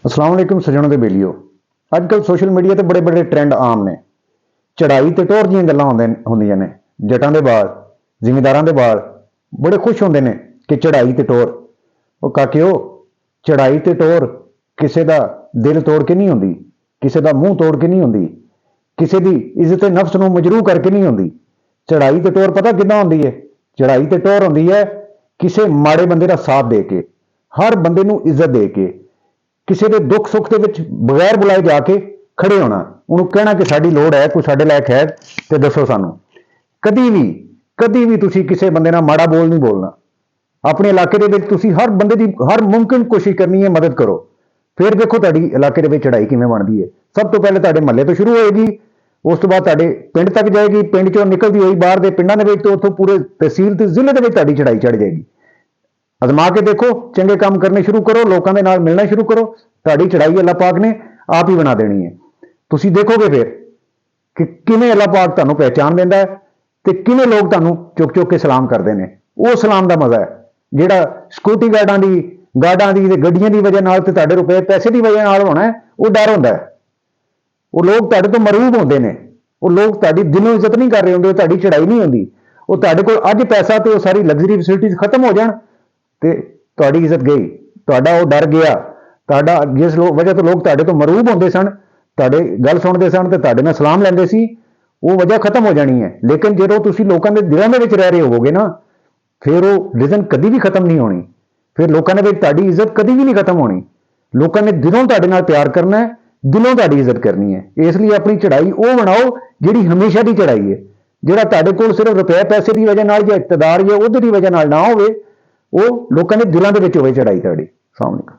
अस्सलाम वालेकुम सज्जनों दे बेलियो। अजकल सोशल मीडिया ते बड़े बड़े ट्रेंड आम ने। चढ़ाई ते टौर दियां गल्लां होंदियां ने। जटां दे बाल, जिमींदारां दे बाल बड़े खुश होंदे ने कि चढ़ाई ते टौर। ओ काकेओ, चढ़ाई ते टौर किसे दा दिल तोड़ के नहीं होंदी, किसे दा मूँह तोड़ के नहीं होंदी, किसे दी इज्जत नफ्स नूं मजरूह करके नहीं होंदी। चढ़ाई ते टौर पता किद्दां होंदी है? चढ़ाई ते टौर होंदी है किसे माड़े बंदे दा साथ दे के, हर बंदे नूं इज्जत दे के, किसी के दुख सुख के बगैर बुलाए जाके खड़े होना, उन्होंने कहना कि साड़ी लोड़ है, कोई साढ़े लायक है तो दसो सानू। कभी भी तुसी किसी बंदे ना माड़ा बोल नहीं बोलना। अपने इलाके दे विच तुसी हर बंदे की हर मुमकिन कोशिश करनी है मदद करो। फिर देखो तुहाडी इलाके दे विच चढ़ाई किवें बनदी है। सब तो पहले तुहाडे महल्ले तो शुरू होएगी, उस तो बाद तुहाडे पिंड तक जाएगी, पिंड चों निकलदी होई बाहर दे पिंडां दे विच, तो उत्थों पूरे तहसील ते जिले दे विच तुहाडी चढ़ाई चढ़ जाएगी। अजमा के देखो, चंगे काम करने शुरू करो, लोगों के नाल मिलना शुरू करो, तुहाडी चढ़ाई अल्लाह पाक ने आप ही बना देनी है। तुसी देखोगे फिर कि किवें अल्लाह पाक तुहानू पहचान देंदा है ते किवें लोग तुहानू चुक चुक के सलाम करते हैं। वो सलाम का मजा है जिहड़ा सिक्योरिटी गार्डां दी ते गड्डियां दी वजह नाल ते तुहाडे रुपए पैसे की वजह नाल होना है, वो डर होंदा है। वो लोग तुहाडे तो मरूब होंदे ने, वो लोग तुहाडी दिलों इज्जत नहीं कर रहे होंदे, तुहाडी चढ़ाई नहीं होंदी। वो तुहाडे कोल अज पैसा ते सारी लग्जरी फैसिलिटीज खत्म हो जाण ते तुहाडी इज्जत गई, तुहाडा वो डर गया, तुहाडा जिस वजह तो लोग तुहाडे तो मरूब होंदे सन, तुहाडे गल सुनते सन ते तुहाडे नाल सलाम लैंदे सी, वो वजह खत्म हो जानी है। लेकिन जो तुसी लोगों के दिलों में रह रहे होवोगे ना, फिर वो रिजन कभी भी खत्म नहीं होनी। फिर लोगों ने तुहाडी इज्जत कभी भी नहीं खत्म होनी। लोगों ने दिलों तुहाडे नाल प्यार करना है, दिलों तुहाडी इज्जत करनी है। इसलिए अपनी चढ़ाई वो बनाओ जिहड़ी हमेशा की चढ़ाई है, जिहड़ा तुहाडे कोल सिर्फ रुपए पैसे की वजह नाल या इकतदार या उहदे की वजह नाल ना होवे, वो लोगों के दिलों के विच होवे चढ़ाई तुहाडी। अस्सलाम वालेकुम।